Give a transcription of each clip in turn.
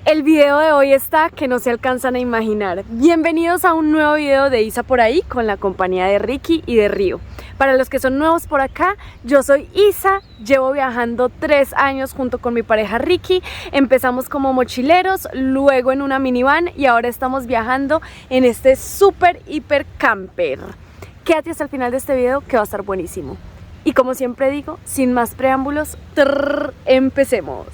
El video de hoy está que no se alcanzan a imaginar. Bienvenidos a un nuevo video de Isa por ahí con la compañía de Ricky y de Río. Para los que son nuevos por acá, yo soy Isa, llevo viajando 3 años junto con mi pareja Ricky. Empezamos como mochileros, luego en una minivan y ahora estamos viajando en este super hiper camper. Quédate hasta el final de este video que va a estar buenísimo. Y como siempre digo, sin más preámbulos, empecemos.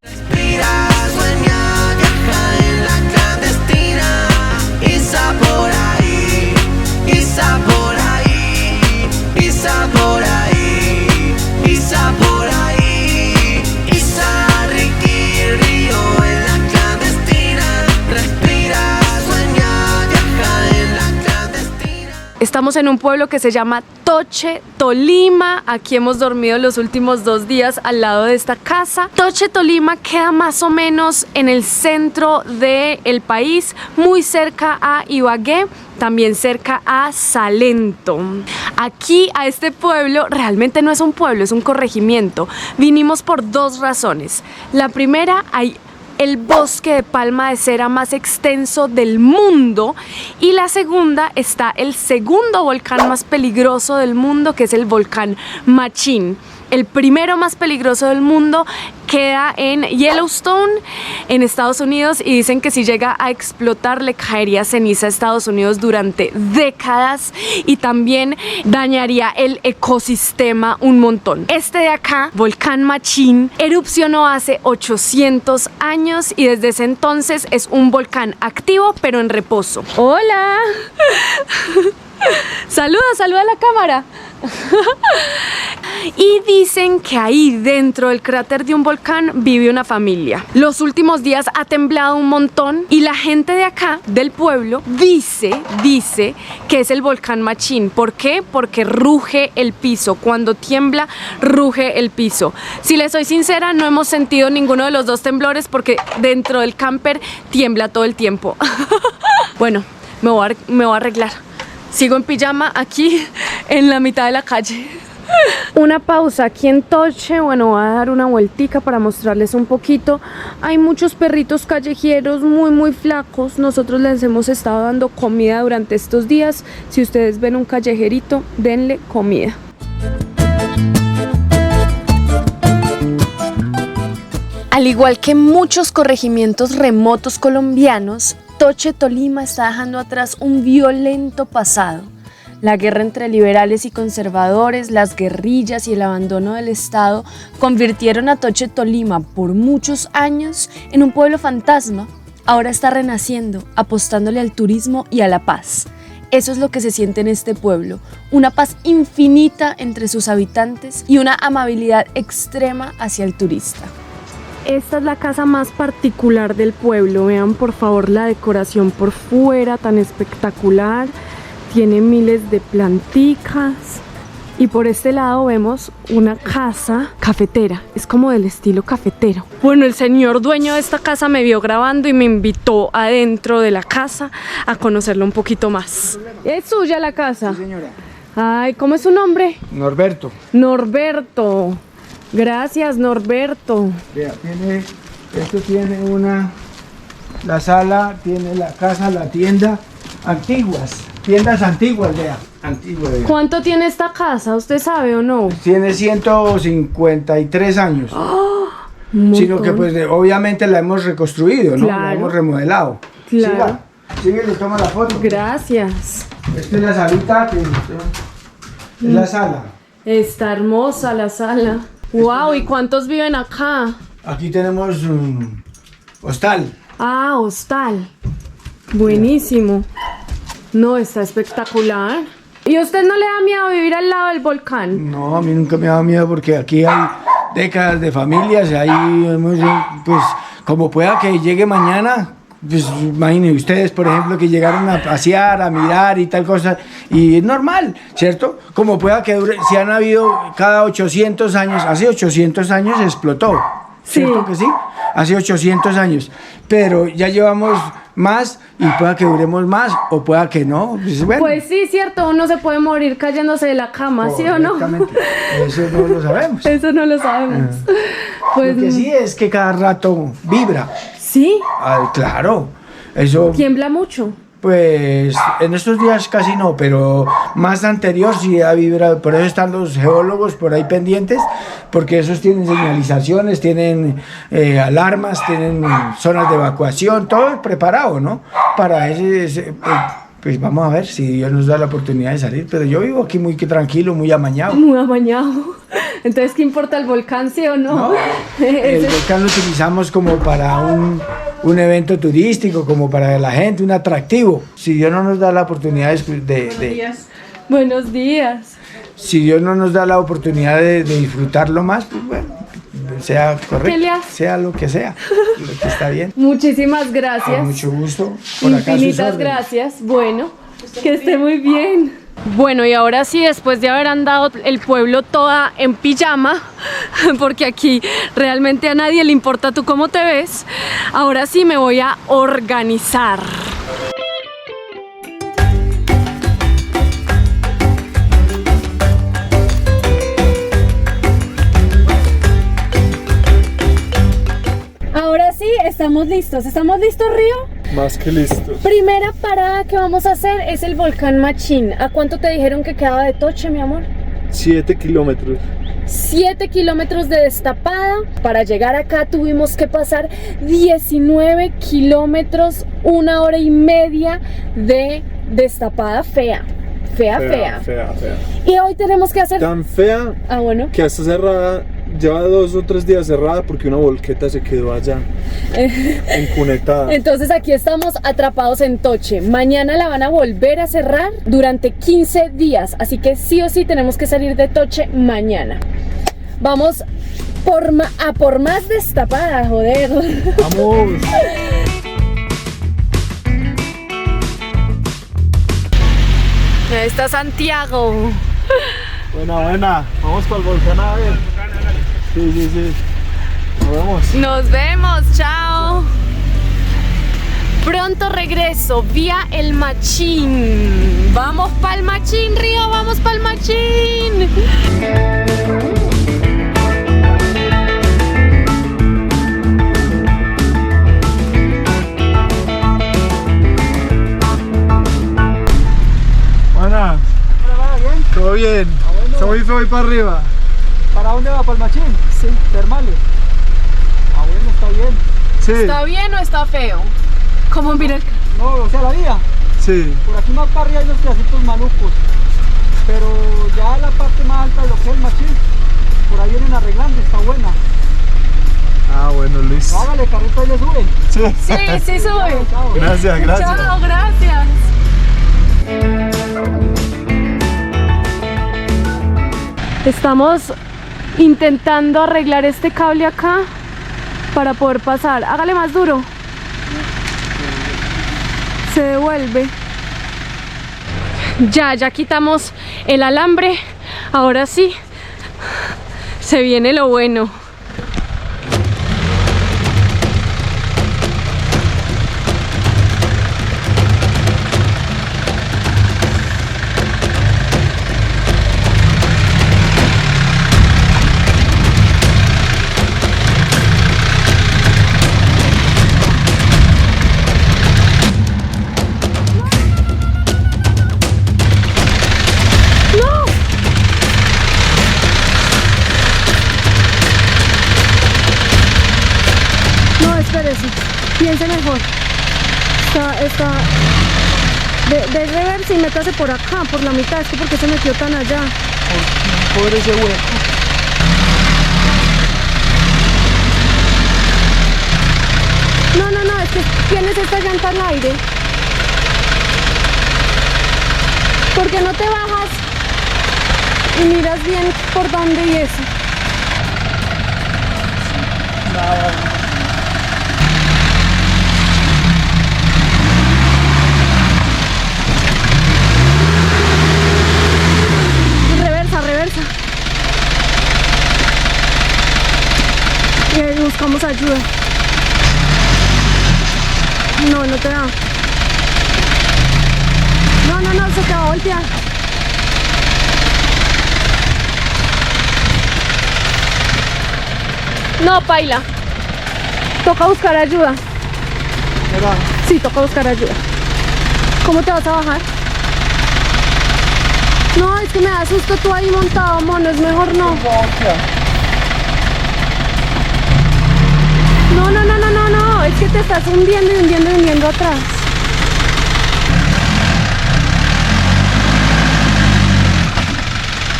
Respira, sueña, viaja en la clandestina. Isa por ahí, Isa por ahí, Isa por ahí, Isa por ahí, Isa, Ricky, Río en la clandestina. Respira, sueña, viaja en la clandestina. Estamos en un pueblo que se llama Toche, Tolima. Aquí hemos dormido los últimos 2 días al lado de esta casa. Toche, Tolima queda más o menos en el centro del país, muy cerca a Ibagué, también cerca a Salento. Aquí a este pueblo realmente no es un pueblo, es un corregimiento. Vinimos por 2 razones. La primera, hay el bosque de palma de cera más extenso del mundo, y la segunda está el segundo volcán más peligroso del mundo, que es el volcán Machín. El primero más peligroso del mundo queda en Yellowstone, en Estados Unidos, y dicen que si llega a explotar le caería ceniza a Estados Unidos durante décadas y también dañaría el ecosistema un montón. Este de acá, Volcán Machín, erupcionó hace 800 años y desde ese entonces es un volcán activo pero en reposo. ¡Hola! Saluda a la cámara. Y dicen que ahí dentro del cráter de un volcán vive una familia. Los últimos días ha temblado un montón y la gente de acá, del pueblo, dice que es el volcán Machín. ¿Por qué? Porque ruge el piso. Cuando tiembla, ruge el piso. Si les soy sincera, no hemos sentido ninguno de los 2 temblores porque dentro del camper tiembla todo el tiempo. Bueno, me voy a arreglar. Sigo en pijama aquí en la mitad de la calle. Una pausa aquí en Toche. Bueno, voy a dar una vueltica para mostrarles un poquito. Hay muchos perritos callejeros muy flacos. Nosotros les hemos estado dando comida durante estos días. Si ustedes ven un callejerito, denle comida. Al igual que muchos corregimientos remotos colombianos, Toche, Tolima está dejando atrás un violento pasado. La guerra entre liberales y conservadores, las guerrillas y el abandono del Estado convirtieron a Toche, Tolima por muchos años en un pueblo fantasma. Ahora está renaciendo, apostándole al turismo y a la paz. Eso es lo que se siente en este pueblo, una paz infinita entre sus habitantes y una amabilidad extrema hacia el turista. Esta es la casa más particular del pueblo. Vean por favor la decoración por fuera, tan espectacular. Tiene miles de planticas. Y por este lado vemos una casa cafetera. Es como del estilo cafetero. Bueno, el señor dueño de esta casa me vio grabando y me invitó adentro de la casa a conocerlo un poquito más. ¿Es suya la casa? Sí, señora. Ay, ¿cómo es su nombre? Norberto. Norberto. Gracias, Norberto. Vea, esto tiene la sala, tiene la casa, la tienda, tiendas antiguas, vea, antiguas. Vea. ¿Cuánto tiene esta casa? ¿Usted sabe o no? Tiene 153 años. Sino que pues obviamente la hemos reconstruido, ¿no? Claro. La hemos remodelado. Claro. Sigue, le toma la foto. Gracias. Esta es la salita, es la sala. Está hermosa la sala. Wow, ¿y cuántos viven acá? Aquí tenemos un hostal. Ah, hostal. Buenísimo. No, está espectacular. ¿Y a usted no le da miedo vivir al lado del volcán? No, a mí nunca me da miedo porque aquí hay décadas de familias, pues como pueda que llegue mañana, pues imaginen ustedes, por ejemplo, que llegaron a pasear, a mirar y tal cosa, y es normal, ¿cierto? Como pueda que dure, si han habido cada 800 años, hace 800 años explotó, ¿cierto que sí? Hace 800 años, pero ya llevamos más y pueda que duremos más o pueda que no. Pues, bueno. Pues sí, cierto, uno se puede morir cayéndose de la cama, ¿sí o no? Eso no lo sabemos. Eso no lo sabemos. Pues, lo que sí es que cada rato vibra. ¿Sí? Claro, eso... ¿Tiembla mucho? Pues en estos días casi no, pero más anterior sí ha vibrado. Por eso están los geólogos por ahí pendientes, porque esos tienen señalizaciones, tienen alarmas, tienen zonas de evacuación, todo preparado, ¿no? Para pues vamos a ver si Dios nos da la oportunidad de salir. Pero yo vivo aquí muy tranquilo, muy amañado. Muy amañado. Entonces, ¿qué importa el volcán, sí o no? ¿No? El volcán lo utilizamos como para un evento turístico, como para la gente, un atractivo. Si Dios no nos da la oportunidad Buenos días. si Dios no nos da la oportunidad de disfrutarlo más, pues bueno, sea correcto, sea lo que sea, lo que está bien. Muchísimas gracias. Con mucho gusto. Por acá Infinitas gracias. Bueno, que esté muy bien. Bueno, y ahora sí, después de haber andado el pueblo toda en pijama, porque aquí realmente a nadie le importa tú cómo te ves, ahora sí me voy a organizar. Ahora sí, estamos listos. ¿Estamos listos, Río? Más que listos. Primera parada que vamos a hacer es el volcán Machín. ¿A cuánto te dijeron que quedaba de Toche, mi amor? 7 kilómetros. 7 kilómetros de destapada. Para llegar acá tuvimos que pasar 19 kilómetros, 1 hora y media de destapada fea. Fea. Y hoy tenemos que hacer... Tan fea bueno. que está cerrada. Lleva 2 o 3 días cerrada porque una volqueta se quedó allá encunetada. Entonces aquí estamos atrapados en Toche. Mañana la van a volver a cerrar durante 15 días. Así que sí o sí tenemos que salir de Toche mañana. Vamos a por más destapada, joder. Vamos. Ahí está Santiago. Buena. Vamos para el volcán a ver. Sí. Nos vemos. Nos vemos, chao. Pronto regreso vía el Machín. Vamos pa'l Machín, Río, vamos pa'l Machín. Buenas. ¿Bien? Todo bien. Bueno. Soy voy para arriba. ¿Para dónde va? ¿Para el Machín? Sí. ¿Termales? Bueno, está bien. Sí. ¿Está bien o está feo? ¿Cómo mira el... No, o sea, la vía. Sí. Por aquí más para arriba hay unos pedacitos malucos. Pero ya la parte más alta de lo que es el Machín, por ahí vienen arreglando, está buena. Ah, bueno, listo. Hágale, carrito, ahí le sube. Sí, sube. Chao. Gracias. Chao, gracias. Estamos intentando arreglar este cable acá para poder pasar. Hágale más duro. Se devuelve. Ya quitamos el alambre. Ahora sí, se viene lo bueno. Piense mejor. Está de reversa y métase por acá, por la mitad. Es que porque se metió tan allá. Por ese hueco. No, es que tienes esta llanta al aire. ¿Por qué no te bajas y miras bien por dónde y eso? Reversa. Y ahí buscamos ayuda. No te da. No, se te va a voltear. No, paila. Toca buscar ayuda. Sí, toca buscar ayuda. ¿Cómo te vas a bajar? No, es que me da susto tú ahí montado, mono, es mejor no. No, es que te estás hundiendo y hundiendo y hundiendo atrás.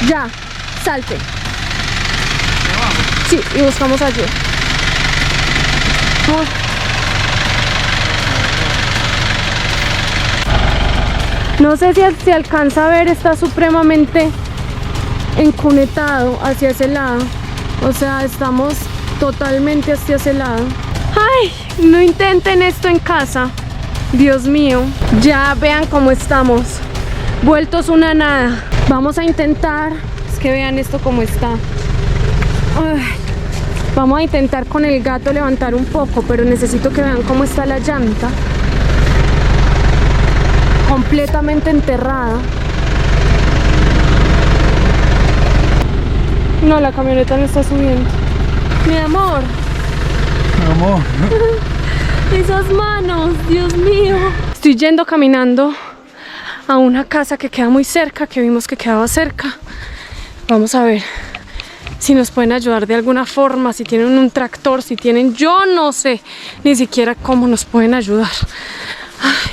Ya, salte. Sí, y buscamos ayuda. No sé si se alcanza a ver, está supremamente encunetado hacia ese lado. O sea, estamos totalmente hacia ese lado. Ay, no intenten esto en casa. Dios mío, ya vean cómo estamos. Vueltos una nada. Vamos a intentar, es que vean esto cómo está. Ay, vamos a intentar con el gato levantar un poco, pero necesito que vean cómo está la llanta. Completamente enterrada. No, la camioneta no está subiendo. Mi amor. Mi amor. Esas manos, Dios mío. Estoy yendo caminando a una casa que queda muy cerca, que vimos que quedaba cerca. Vamos a ver si nos pueden ayudar de alguna forma, si tienen un tractor, si tienen, yo no sé ni siquiera cómo nos pueden ayudar. Ay.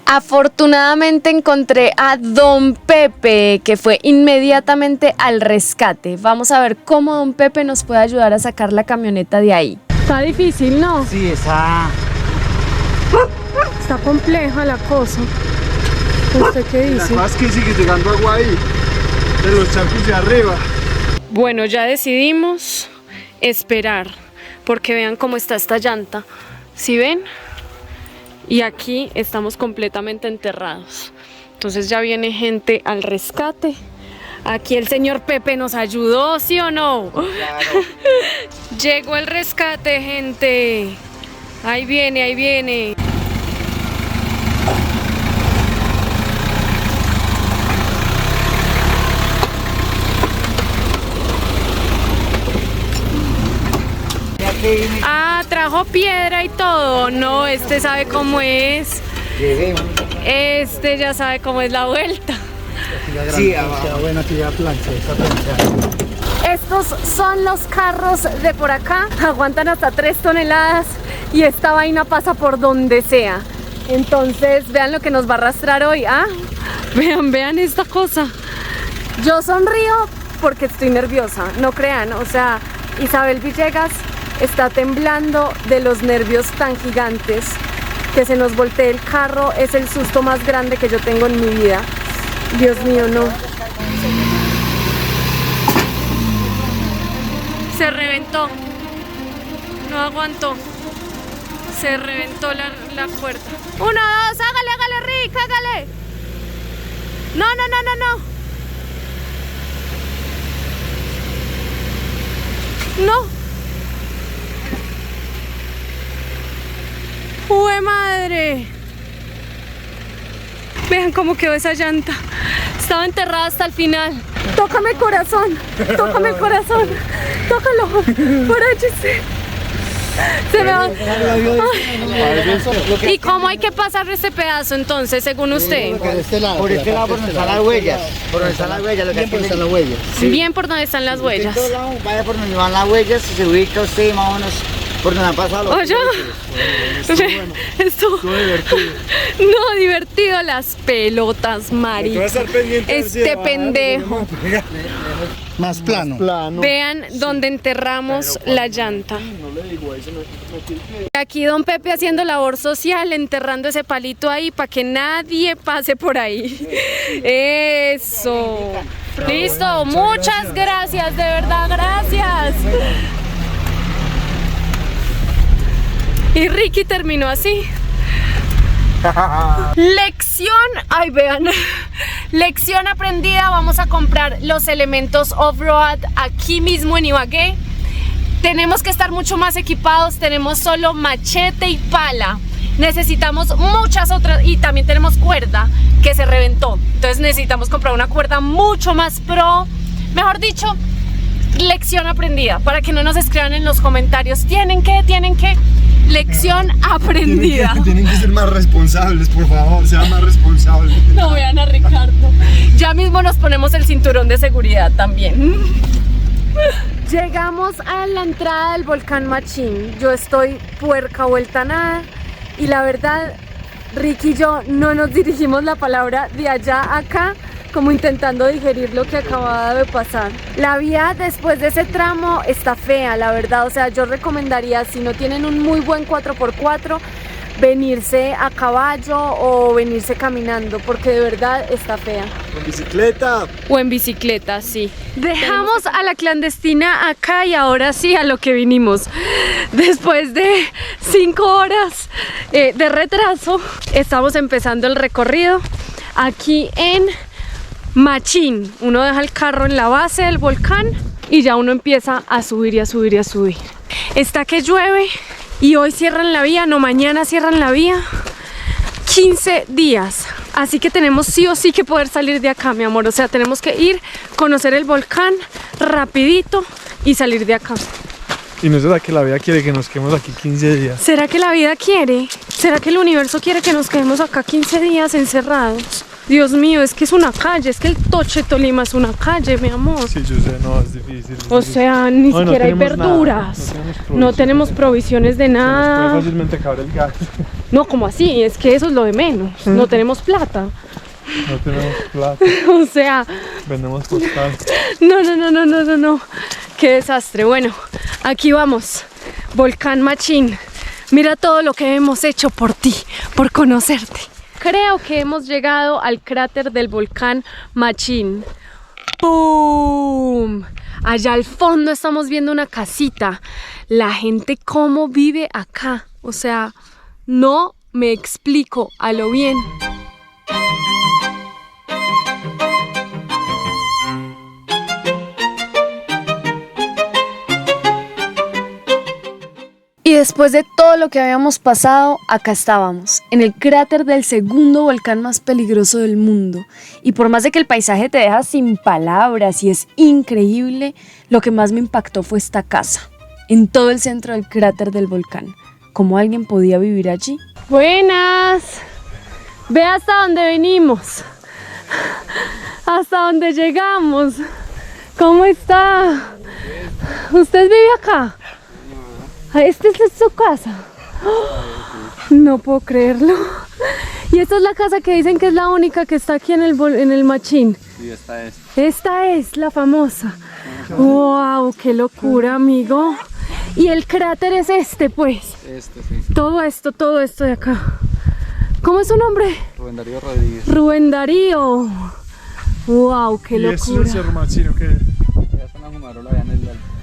Afortunadamente encontré a Don Pepe, que fue inmediatamente al rescate. Vamos a ver cómo Don Pepe nos puede ayudar a sacar la camioneta de ahí. Está difícil, ¿no? Sí, está compleja la cosa. ¿Usted qué dice? La cosa es que sigue llegando agua ahí, de los charcos de arriba. Bueno, ya decidimos esperar, porque vean cómo está esta llanta. ¿Sí ven? Y aquí estamos completamente enterrados. Entonces ya viene gente al rescate. Aquí el señor Pepe nos ayudó, ¿sí o no? Claro. Llegó el rescate, gente. Ahí viene, ahí viene. Ah, trajo piedra y todo. No, este sabe cómo es. Este ya sabe cómo es la vuelta. Sí, buena actividad plancha, Estos son los carros de por acá. Aguantan hasta 3 toneladas y esta vaina pasa por donde sea. Entonces, vean lo que nos va a arrastrar hoy. Ah, vean esta cosa. Yo sonrío porque estoy nerviosa, no crean. O sea, Isabel Villegas está temblando de los nervios tan gigantes. Que se nos voltee el carro es el susto más grande que yo tengo en mi vida. Dios mío, no. Se reventó. No aguantó. Se reventó la puerta. 1, 2, hágale, Rick, hágale. No. No. ¡Jue madre! Vean cómo quedó esa llanta. Estaba enterrada hasta el final. Tócame el corazón. Tócame el corazón. Tócalo. Foráchese. Se me va. ¿Y cómo hay que pasar este pedazo entonces, según usted? Por este lado, por donde están las huellas. Por donde están las huellas, lo que por donde están las huellas. Bien por donde están las huellas. Vaya por donde van las huellas y se ubica usted más o menos por donde han pasado los Oye, esto divertido. No, divertido las pelotas, Mari. Este pendejo. Más plano. Vean donde enterramos la llanta. Aquí Don Pepe haciendo labor social, enterrando ese palito ahí para que nadie pase por ahí. Eso. Listo, muchas gracias, de verdad, gracias. Y Ricky terminó así. Lección, ay vean, lección aprendida. Vamos a comprar los elementos off-road aquí mismo en Ibagué. Tenemos que estar mucho más equipados. Tenemos solo machete y pala. Necesitamos muchas otras, y también tenemos cuerda que se reventó. Entonces necesitamos comprar una cuerda mucho más pro. Mejor dicho, lección aprendida, para que no nos escriban en los comentarios tienen que. Lección aprendida. Tienen que ser más responsables, por favor, sean más responsables. No vean a Ricardo. Ya mismo nos ponemos el cinturón de seguridad también. Llegamos a la entrada del volcán Machín. Yo estoy puerca vuelta a nada y la verdad, Ricky y yo no nos dirigimos la palabra de allá a acá, como intentando digerir lo que acababa de pasar. La vía después de ese tramo está fea, la verdad. O sea, yo recomendaría, si no tienen un muy buen 4x4, venirse a caballo o venirse caminando, porque de verdad está fea. ¿Con bicicleta? O en bicicleta, sí. Dejamos a la clandestina acá y ahora sí a lo que vinimos. Después de 5 horas de retraso, estamos empezando el recorrido aquí en Machín. Uno deja el carro en la base del volcán y ya uno empieza a subir y a subir y a subir. Está que llueve y hoy cierran la vía, no, mañana cierran la vía. 15 días, así que tenemos sí o sí que poder salir de acá, mi amor. O sea, tenemos que ir, conocer el volcán rapidito y salir de acá. ¿Y no será que la vida quiere que nos quedemos aquí 15 días? ¿Será que la vida quiere? ¿Será que el universo quiere que nos quedemos acá 15 días encerrados? Dios mío, es que es una calle, es que el Toche Tolima es una calle, mi amor. Sí, yo sé, no, es difícil. O sea, ni no, siquiera hay no verduras. Nada, no tenemos provisiones de Se nos nada. puede fácilmente acabar el gas. No, como así, es que eso es lo de menos. No tenemos plata. No tenemos plata. O sea, Vendemos postal. no. Qué desastre. Bueno, aquí vamos. Volcán Machín. Mira todo lo que hemos hecho por ti, por conocerte. Creo que hemos llegado al cráter del volcán Machín. ¡Pum! Allá al fondo estamos viendo una casita. La gente cómo vive acá. O sea, no me explico a lo bien. Y después de todo lo que habíamos pasado, acá estábamos, en el cráter del segundo volcán más peligroso del mundo. Y por más de que el paisaje te deja sin palabras y es increíble, lo que más me impactó fue esta casa, en todo el centro del cráter del volcán. ¿Cómo alguien podía vivir allí? Buenas. Ve hasta dónde venimos. Hasta dónde llegamos. ¿Cómo está? ¿Usted vive acá? ¿Esta es su casa? No puedo creerlo. Y esta es la casa que dicen que es la única que está aquí en el Machín. Sí, esta es. Esta es la famosa. ¡Wow! ¡Qué locura, amigo! Y el cráter es este, pues. Este, sí. Todo esto de acá. ¿Cómo es su nombre? Rubén Darío Rodríguez. Rubén Darío. ¡Wow! ¡Qué locura! ¿Y eso es Cerro Machín o qué? Ya está una fumarola allá en el alto.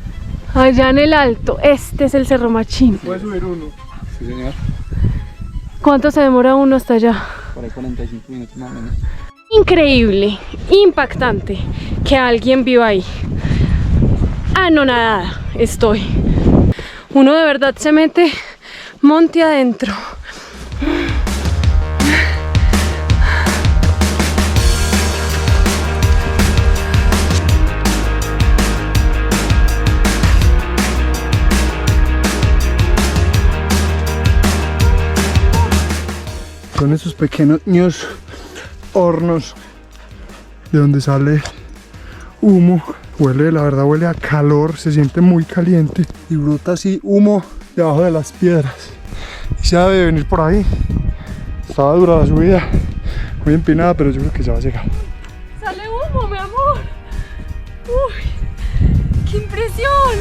Allá en el alto, este es el Cerro Machín. ¿Puede subir uno? Sí, señor. ¿Cuánto se demora uno hasta allá? Por ahí 45 minutos más o menos. Increíble, impactante que alguien viva ahí. Anonadada estoy. Uno de verdad se mete monte adentro. Son esos pequeños hornos de donde sale humo. Huele, la verdad huele a calor, se siente muy caliente y brota así humo debajo de las piedras. Y se debe venir por ahí. Estaba dura la subida, muy empinada, pero yo creo que ya va a llegar. Sale humo, mi amor. Uy, qué impresión.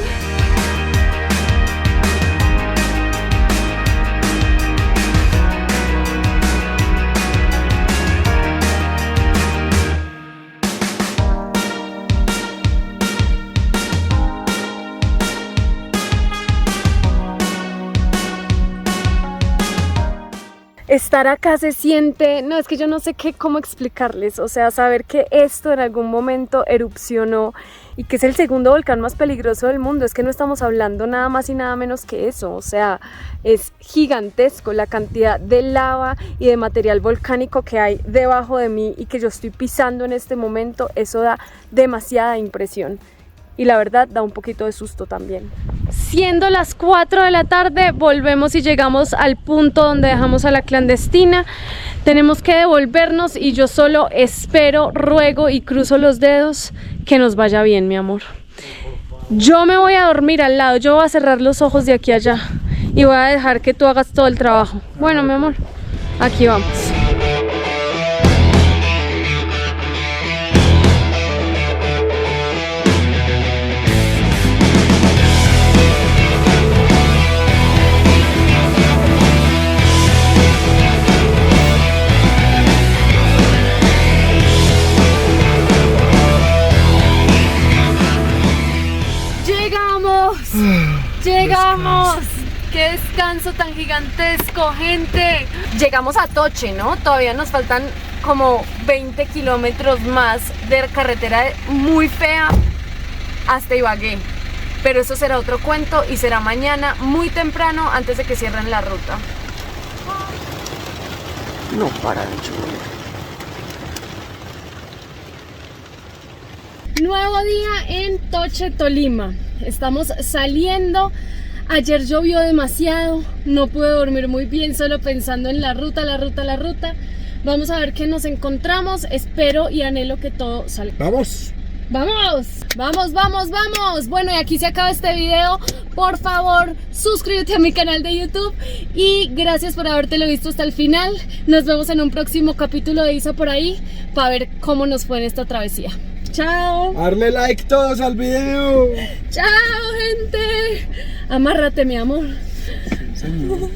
Estar acá se siente, no, es que yo no sé cómo explicarles, o sea, saber que esto en algún momento erupcionó y que es el segundo volcán más peligroso del mundo, es que no estamos hablando nada más y nada menos que eso, o sea, es gigantesco la cantidad de lava y de material volcánico que hay debajo de mí y que yo estoy pisando en este momento, eso da demasiada impresión. y la verdad da un poquito de susto también. Siendo las 4 de la tarde, volvemos y llegamos al punto donde dejamos a la clandestina. Tenemos que devolvernos y yo solo espero, ruego y cruzo los dedos que nos vaya bien, mi amor. Yo me voy a dormir al lado, yo voy a cerrar los ojos de aquí a allá y voy a dejar que tú hagas todo el trabajo. Bueno, mi amor, aquí vamos. ¡Llegamos! ¡Qué descanso tan gigantesco, gente! Llegamos a Toche, ¿no? Todavía nos faltan como 20 kilómetros más de carretera muy fea hasta Ibagué. Pero eso será otro cuento y será mañana muy temprano antes de que cierren la ruta. No para de llover. Nuevo día en Toche, Tolima. Estamos saliendo. Ayer llovió demasiado, no pude dormir muy bien solo pensando en la ruta. Vamos a ver qué nos encontramos. Espero y anhelo que todo salga. ¡Vamos! ¡Vamos! ¡Vamos, vamos, vamos! Bueno, y aquí se acaba este video. Por favor, suscríbete a mi canal de YouTube y gracias por habértelo visto hasta el final. Nos vemos en un próximo capítulo de Isa por ahí para ver cómo nos fue en esta travesía. ¡Chao! Darle like todos al video. ¡Chao, gente! Amárrate, mi amor. Señor.